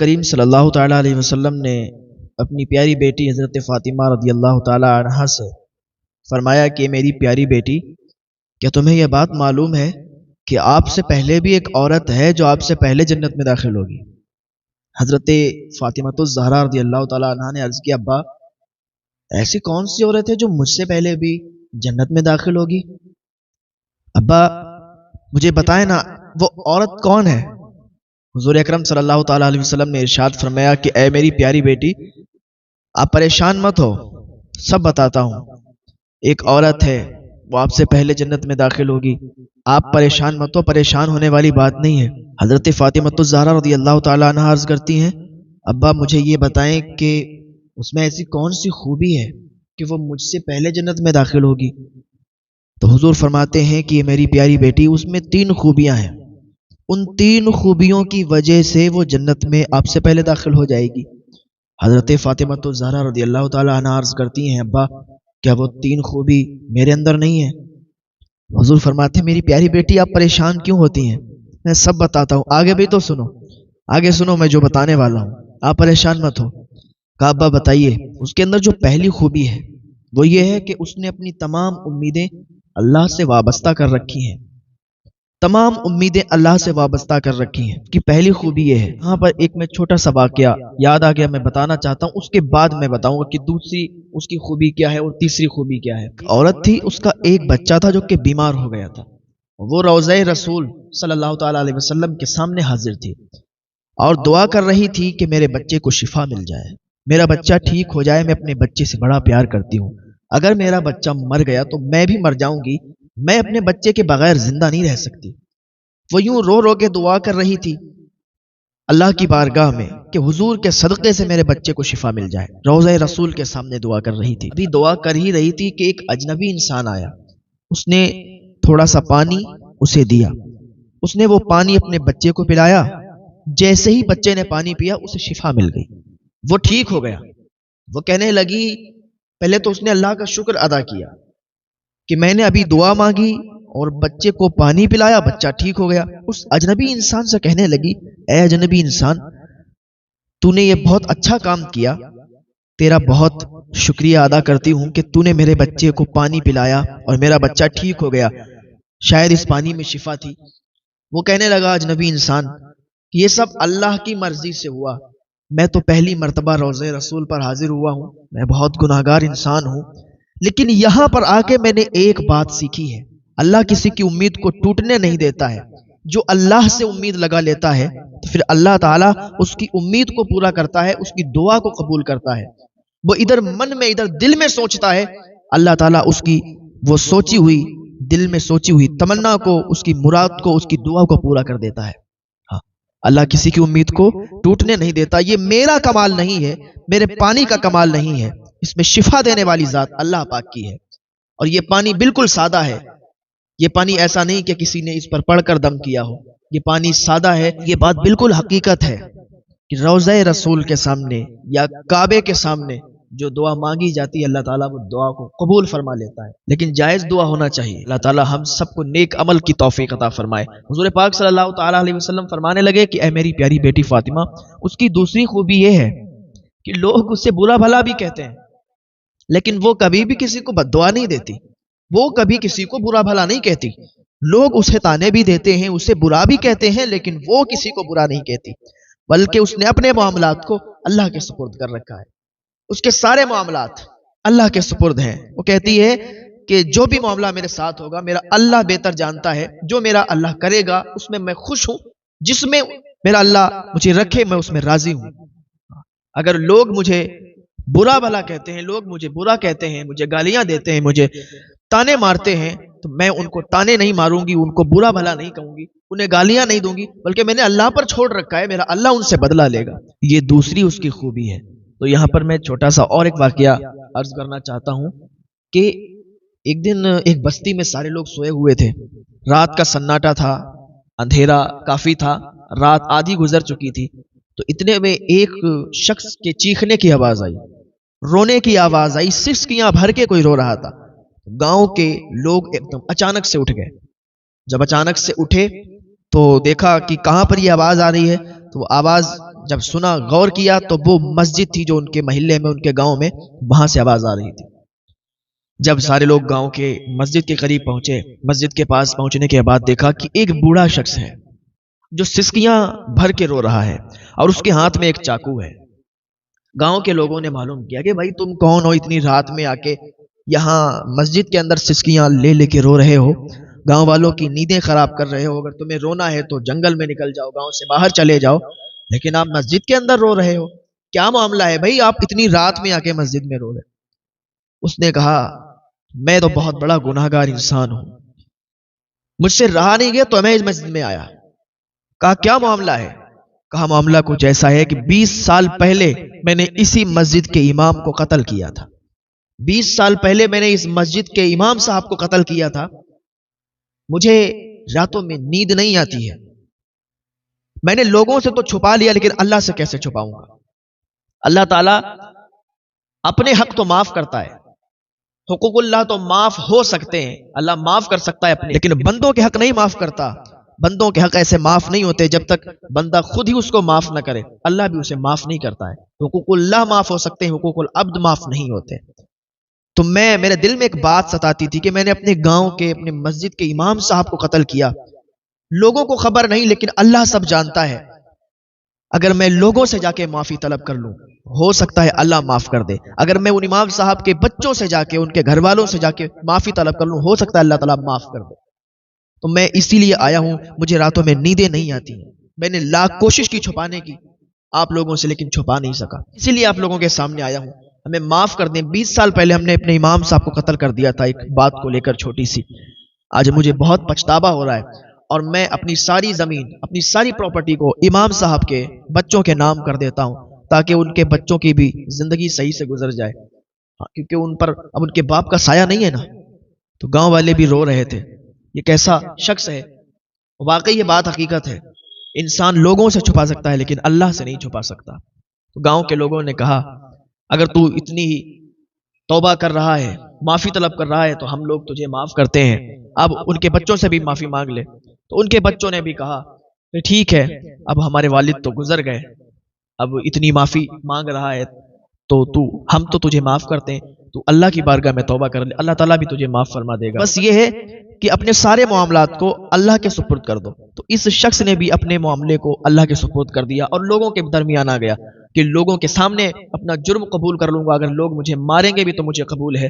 کریم صلی اللہ تعالیٰ علیہ وسلم نے اپنی پیاری بیٹی حضرت فاطمہ رضی اللہ تعالیٰ عنہا سے فرمایا کہ میری پیاری بیٹی، کیا تمہیں یہ بات معلوم ہے کہ آپ سے پہلے بھی ایک عورت ہے جو آپ سے پہلے جنت میں داخل ہوگی؟ حضرت فاطمہ الزہرا رضی اللہ تعالیٰ عنہا نے عرض کیا، ابا ایسی کون سی عورت ہے جو مجھ سے پہلے بھی جنت میں داخل ہوگی؟ ابا مجھے بتائیں نا وہ عورت کون ہے؟ حضور اکرم صلی اللہ تعالیٰ علیہ وسلم نے ارشاد فرمایا کہ اے میری پیاری بیٹی، آپ پریشان مت ہو، سب بتاتا ہوں۔ ایک عورت ہے، وہ آپ سے پہلے جنت میں داخل ہوگی، آپ پریشان مت ہو، پریشان ہونے والی بات نہیں ہے۔ حضرت فاطمہ الزہرا رضی اللہ تعالیٰ عنہا عرض کرتی ہیں، ابا مجھے یہ بتائیں کہ اس میں ایسی کون سی خوبی ہے کہ وہ مجھ سے پہلے جنت میں داخل ہوگی؟ تو حضور فرماتے ہیں کہ یہ میری پیاری بیٹی، اس میں 3 خوبیاں ہیں، ان 3 خوبیوں کی وجہ سے وہ جنت میں آپ سے پہلے داخل ہو جائے گی۔ حضرت فاطمہ الزہرا رضی اللہ تعالیٰ عنہا عرض کرتی ہیں، ابا کیا وہ 3 خوبی میرے اندر نہیں ہے؟ حضور فرماتے ہیں، میری پیاری بیٹی آپ پریشان کیوں ہوتی ہیں؟ میں سب بتاتا ہوں، آگے بھی تو سنو، آگے سنو میں جو بتانے والا ہوں، آپ پریشان مت ہو۔ کہا ابا بتائیے۔ اس کے اندر جو پہلی خوبی ہے وہ یہ ہے کہ اس نے اپنی تمام امیدیں اللہ سے وابستہ کر رکھی ہیں، تمام امیدیں اللہ سے وابستہ کر رکھی ہیں۔ اس کی پہلی خوبی یہ ہے۔ یہاں پر ایک میں چھوٹا سا واقعہ یاد آ گیا، میں بتانا چاہتا ہوں، اس کے بعد میں بتاؤں گا کہ دوسری اس کی خوبی کیا ہے اور تیسری خوبی کیا ہے۔ عورت تھی، اس کا ایک بچہ تھا جو کہ بیمار ہو گیا تھا، وہ روضہ رسول صلی اللہ تعالیٰ علیہ وسلم کے سامنے حاضر تھی اور دعا کر رہی تھی کہ میرے بچے کو شفا مل جائے، میرا بچہ ٹھیک ہو جائے، میں اپنے بچے سے بڑا پیار کرتی ہوں، اگر میرا بچہ مر گیا تو میں بھی مر جاؤں گی، میں اپنے بچے کے بغیر زندہ نہیں رہ سکتی۔ وہ یوں رو رو کے دعا کر رہی تھی اللہ کی بارگاہ میں کہ حضور کے صدقے سے میرے بچے کو شفا مل جائے، روضہ رسول کے سامنے دعا کر رہی تھی۔ ابھی دعا کر ہی رہی تھی کہ ایک اجنبی انسان آیا، اس نے تھوڑا سا پانی اسے دیا، اس نے وہ پانی اپنے بچے کو پلایا، جیسے ہی بچے نے پانی پیا اسے شفا مل گئی، وہ ٹھیک ہو گیا۔ وہ کہنے لگی، پہلے تو اس نے اللہ کا شکر ادا کیا کہ میں نے ابھی دعا مانگی اور بچے کو پانی پلایا، بچہ ٹھیک ہو گیا۔ اس اجنبی انسان سے کہنے لگی، اے اجنبی انسان، تو نے یہ بہت اچھا کام کیا، تیرا بہت شکریہ ادا کرتی ہوں کہ تو نے میرے بچے کو پانی پلایا اور میرا بچہ ٹھیک ہو گیا، شاید اس پانی میں شفا تھی۔ وہ کہنے لگا اجنبی انسان، یہ سب اللہ کی مرضی سے ہوا، میں تو پہلی مرتبہ روضہ رسول پر حاضر ہوا ہوں، میں بہت گناہگار انسان ہوں، لیکن یہاں پر آ کے میں نے ایک بات سیکھی ہے، اللہ کسی کی امید کو ٹوٹنے نہیں دیتا ہے، جو اللہ سے امید لگا لیتا ہے تو پھر اللہ تعالیٰ اس کی امید کو پورا کرتا ہے، اس کی دعا کو قبول کرتا ہے۔ وہ ادھر من میں ادھر دل میں سوچتا ہے، اللہ تعالیٰ اس کی وہ سوچی ہوئی دل میں سوچی ہوئی تمنا کو، اس کی مراد کو، اس کی دعا کو پورا کر دیتا ہے۔ اللہ کسی کی امید کو ٹوٹنے نہیں دیتا۔ یہ میرا کمال نہیں ہے، میرے پانی کا کمال نہیں ہے، اس میں شفا دینے والی ذات اللہ پاک کی ہے، اور یہ پانی بالکل سادہ ہے، یہ پانی ایسا نہیں کہ کسی نے اس پر پڑھ کر دم کیا ہو، یہ پانی سادہ ہے، یہ بات بالکل حقیقت ہے کہ روضہ رسول کے سامنے یا کعبے کے سامنے جو دعا مانگی جاتی ہے اللہ تعالیٰ وہ دعا کو قبول فرما لیتا ہے، لیکن جائز دعا ہونا چاہیے۔ اللہ تعالیٰ ہم سب کو نیک عمل کی توفیق عطا فرمائے۔ حضور پاک صلی اللہ تعالیٰ علیہ وسلم فرمانے لگے کہ اے میری پیاری بیٹی فاطمہ، اس کی دوسری خوبی یہ ہے کہ لوگ اس سے برا بھلا بھی کہتے ہیں، لیکن وہ کبھی بھی کسی کو بد دعا نہیں دیتی، وہ کبھی کسی کو برا بھلا نہیں کہتی۔ لوگ اسے تانے بھی دیتے ہیں، اسے برا بھی کہتے ہیں، لیکن وہ کسی کو برا نہیں کہتی، بلکہ اس نے اپنے معاملات کو اللہ کے سپرد کر رکھا ہے، اس کے سارے معاملات اللہ کے سپرد ہیں۔ وہ کہتی ہے کہ جو بھی معاملہ میرے ساتھ ہوگا میرا اللہ بہتر جانتا ہے، جو میرا اللہ کرے گا اس میں میں خوش ہوں، جس میں میرا اللہ مجھے رکھے میں اس میں راضی ہوں۔ اگر لوگ مجھے برا بھلا کہتے ہیں، لوگ مجھے برا کہتے ہیں، مجھے گالیاں دیتے ہیں، مجھے تانے مارتے ہیں، تو میں ان کو تانے نہیں ماروں گی، ان کو برا بھلا نہیں کہوں گی، انہیں گالیاں نہیں دوں گی، بلکہ میں نے اللہ پر چھوڑ رکھا ہے، میرا اللہ ان سے بدلہ لے گا۔ یہ دوسری اس کی خوبی ہے۔ تو یہاں پر میں چھوٹا سا اور ایک واقعہ عرض کرنا چاہتا ہوں کہ ایک دن ایک بستی میں سارے لوگ سوئے ہوئے تھے، رات کا سناٹا تھا، اندھیرا کافی تھا، رات آدھی گزر چکی تھی، تو اتنے میں ایک شخص کے چیخنے کی آواز آئی، رونے کی آواز آئی، سسکیاں بھر کے کوئی رو رہا تھا۔ گاؤں کے لوگ ایک دم اچانک سے اٹھ گئے، جب اچانک سے اٹھے تو دیکھا کہ کہاں پر یہ آواز آ رہی ہے، تو وہ آواز جب سنا، غور کیا تو وہ مسجد تھی جو ان کے محلے میں، ان کے گاؤں میں، وہاں سے آواز آ رہی تھی۔ جب سارے لوگ گاؤں کے مسجد کے قریب پہنچے، مسجد کے پاس پہنچنے کے بعد دیکھا کہ ایک بوڑھا شخص ہے جو سسکیاں بھر کے رو رہا ہے اور اس کے ہاتھ میں ایک چاقو ہے۔ گاؤں کے لوگوں نے معلوم کیا کہ بھائی تم کون ہو، اتنی رات میں آ کے یہاں مسجد کے اندر سسکیاں لے لے کے رو رہے ہو، گاؤں والوں کی نیندیں خراب کر رہے ہو، اگر تمہیں رونا ہے تو جنگل میں نکل جاؤ، گاؤں سے باہر چلے جاؤ، لیکن آپ مسجد کے اندر رو رہے ہو، کیا معاملہ ہے بھائی، آپ اتنی رات میں آ کے مسجد میں رو رہے؟ اس نے کہا میں تو بہت بڑا گناہگار انسان ہوں، مجھ سے رہا نہیں گیا تو میں اس مسجد میں آیا۔ کہا کیا معاملہ ہے؟ کہا معاملہ کچھ ایسا ہے کہ 20 سال پہلے میں نے اسی مسجد کے امام کو قتل کیا تھا، 20 سال پہلے میں نے اس مسجد کے امام صاحب کو قتل کیا تھا، مجھے راتوں میں نیند نہیں آتی ہے، میں نے لوگوں سے تو چھپا لیا لیکن اللہ سے کیسے چھپاؤں گا؟ اللہ تعالیٰ اپنے حق تو معاف کرتا ہے، حقوق اللہ تو معاف ہو سکتے ہیں، اللہ معاف کر سکتا ہے اپنے، لیکن بندوں کے حق نہیں معاف کرتا، بندوں کے حق ایسے معاف نہیں ہوتے جب تک بندہ خود ہی اس کو معاف نہ کرے، اللہ بھی اسے معاف نہیں کرتا ہے۔ حقوق اللہ معاف ہو سکتے ہیں، حقوق العبد معاف نہیں ہوتے۔ تو میرے دل میں ایک بات ستاتی تھی کہ میں نے اپنے گاؤں کے، اپنے مسجد کے امام صاحب کو قتل کیا، لوگوں کو خبر نہیں لیکن اللہ سب جانتا ہے، اگر میں لوگوں سے جا کے معافی طلب کر لوں ہو سکتا ہے اللہ معاف کر دے، اگر میں ان امام صاحب کے بچوں سے جا کے، ان کے گھر والوں سے جا کے معافی طلب کر لوں ہو سکتا ہے اللہ تعالیٰ معاف کر دے۔ تو میں اسی لیے آیا ہوں، مجھے راتوں میں نیندیں نہیں آتی ہیں، میں نے لاکھ کوشش کی چھپانے کی آپ لوگوں سے لیکن چھپا نہیں سکا، اسی لیے آپ لوگوں کے سامنے آیا ہوں، ہمیں معاف کر دیں۔ 20 سال پہلے ہم نے اپنے امام صاحب کو قتل کر دیا تھا ایک بات کو لے کر چھوٹی سی، آج مجھے بہت پچھتاوا ہو رہا ہے، اور میں اپنی ساری زمین، اپنی ساری پراپرٹی کو امام صاحب کے بچوں کے نام کر دیتا ہوں تاکہ ان کے بچوں کی بھی زندگی صحیح سے گزر جائے، کیونکہ ان پر اب ان کے باپ کا سایہ نہیں ہے نا۔ تو گاؤں والے بھی رو رہے تھے، یہ کیسا شخص ہے، واقعی یہ بات حقیقت ہے، انسان لوگوں سے چھپا سکتا ہے لیکن اللہ سے نہیں چھپا سکتا۔ تو گاؤں کے لوگوں نے کہا اگر تو اتنی ہی توبہ کر رہا ہے، معافی طلب کر رہا ہے تو ہم لوگ تجھے معاف کرتے ہیں، اب ان کے بچوں سے بھی معافی مانگ لے۔ تو ان کے بچوں نے بھی کہا کہ ٹھیک ہے، اب ہمارے والد تو گزر گئے، اب اتنی معافی مانگ رہا ہے تو ہم تو تجھے معاف کرتے ہیں، تو اللہ کی بارگاہ میں توبہ کر لے، اللہ تعالیٰ بھی تجھے معاف فرما دے گا۔ بس یہ ہے کہ اپنے سارے معاملات کو اللہ کے سپرد کر دو۔ تو اس شخص نے بھی اپنے معاملے کو اللہ کے سپرد کر دیا اور لوگوں کے درمیان آ گیا کہ لوگوں کے سامنے اپنا جرم قبول کر لوں گا، اگر لوگ مجھے ماریں گے بھی تو مجھے قبول ہے،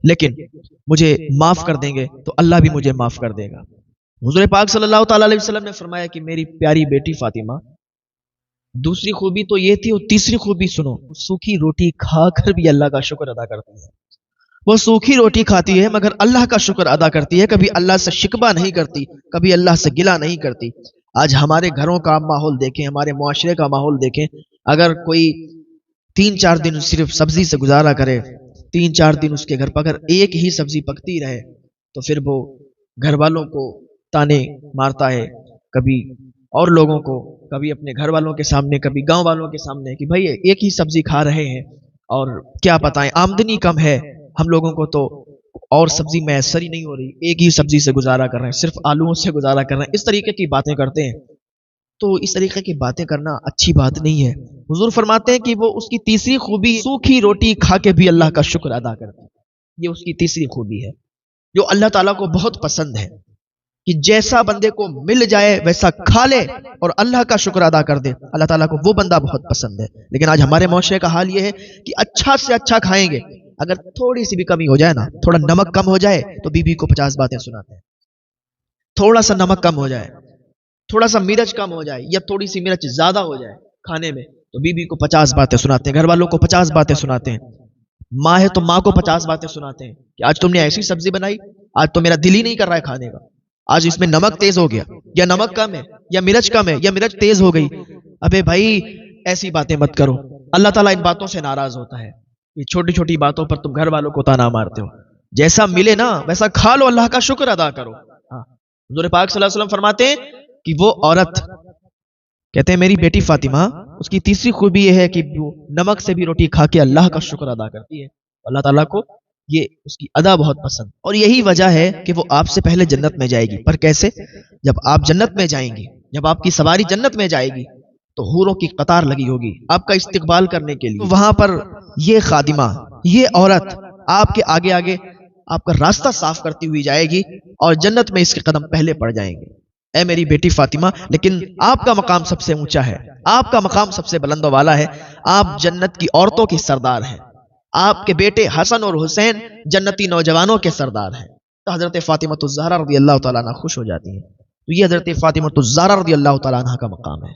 لیکن مجھے معاف کر دیں گے تو اللہ بھی مجھے معاف کر دے گا۔ حضور پاک صلی اللہ تعالیٰ علیہ وسلم نے فرمایا کہ میری پیاری بیٹی فاطمہ، دوسری خوبی تو یہ تھی، اور تیسری خوبی سنو، سوکھی روٹی کھا کر بھی اللہ کا شکر ادا کرتی ہے، وہ سوکھی روٹی کھاتی ہے مگر اللہ کا شکر ادا کرتی ہے، کبھی اللہ سے شکوہ نہیں کرتی، کبھی اللہ سے گلہ نہیں کرتی۔ آج ہمارے گھروں کا ماحول دیکھیں، ہمارے معاشرے کا ماحول دیکھیں، اگر کوئی 3-4 دن صرف سبزی سے گزارا کرے، 3-4 دن اس کے گھر پر اگر ایک ہی سبزی پکتی رہے تو پھر وہ گھر والوں کو تانے مارتا ہے، کبھی اور لوگوں کو، کبھی اپنے گھر والوں کے سامنے، کبھی گاؤں والوں کے سامنے، کہ بھائی ایک ہی سبزی کھا رہے ہیں اور کیا بتائیں آمدنی کم ہے، ہم لوگوں کو تو اور سبزی میسر ہی نہیں ہو رہی، ایک ہی سبزی سے گزارا کر رہے ہیں، صرف آلووں سے گزارا کر رہے ہیں، اس طریقے کی باتیں کرتے ہیں۔ تو اس طریقے کی باتیں کرنا اچھی بات نہیں ہے۔ حضور فرماتے ہیں کہ وہ اس کی تیسری خوبی سوکھی روٹی کھا کے بھی اللہ کا شکر ادا کرتا ہے، یہ اس کی تیسری خوبی ہے جو اللہ تعالیٰ کو بہت پسند ہے، کہ جیسا بندے کو مل جائے ویسا کھا لے اور اللہ کا شکر ادا کر دے، اللہ تعالیٰ کو وہ بندہ بہت پسند ہے۔ لیکن آج ہمارے معاشرے کا حال یہ ہے کہ اچھا سے اچھا کھائیں گے، اگر تھوڑی سی بھی کمی ہو جائے نا، تھوڑا نمک کم ہو جائے تو بیوی کو 50 باتیں سناتے ہیں، تھوڑا سا نمک کم ہو جائے، تھوڑا سا مرچ کم ہو جائے یا تھوڑی سی مرچ زیادہ ہو جائے کھانے میں تو بیوی کو 50 باتیں سناتے ہیں، گھر والوں کو 50 باتیں سناتے ہیں، ماں ہے تو ماں کو 50 باتیں سناتے ہیں کہ آج تم نے ایسی سبزی بنائی، آج تو میرا دل ہی نہیں کر رہا ہے کھانے کا، آج اس میں نمک تیز ہو گیا، یا نمک کم ہے، یا مرچ کم ہے، یا مرچ تیز ہو گئی۔ ابے بھائی ایسی باتیں مت کرو، اللہ تعالیٰ ان باتوں سے ناراض ہوتا ہے، یہ چھوٹی چھوٹی باتوں پر تم گھر والوں کو تانا مارتے ہو، جیسا ملے نا ویسا کھا لو، اللہ کا شکر ادا کرو۔ حضور پاک صلی اللہ علیہ وسلم فرماتے ہیں کہ وہ عورت، کہتے ہیں میری بیٹی فاطمہ، اس کی تیسری خوبی یہ ہے کہ وہ نمک سے بھی روٹی کھا کے اللہ کا شکر ادا کرتی ہے، اللہ تعالیٰ کو یہ اس کی ادا بہت پسند، اور یہی وجہ ہے کہ وہ آپ سے پہلے جنت میں جائے گی۔ پر کیسے؟ جب آپ جنت میں جائیں گی، جب آپ کی سواری جنت میں جائے گی تو حوروں کی قطار لگی ہوگی آپ کا استقبال کرنے کے لیے. وہاں پر یہ خادمہ، یہ عورت آپ کے آگے آگے آپ کا راستہ صاف کرتی ہوئی جائے گی اور جنت میں اس کے قدم پہلے پڑ جائیں گے. اے میری بیٹی فاطمہ، لیکن آپ کا مقام سب سے اونچا ہے، آپ کا مقام سب سے بلند و والا ہے. آپ جنت کی عورتوں کی سردار ہیں. آپ کے بیٹے حسن اور حسین جنتی نوجوانوں کے سردار ہیں. تو حضرت فاطمہ الزہرا رضی اللہ تعالیٰ عنہ خوش ہو جاتی ہیں. تو یہ حضرت فاطمہ الزہرا رضی اللہ تعالیٰ عنہ کا مقام ہے.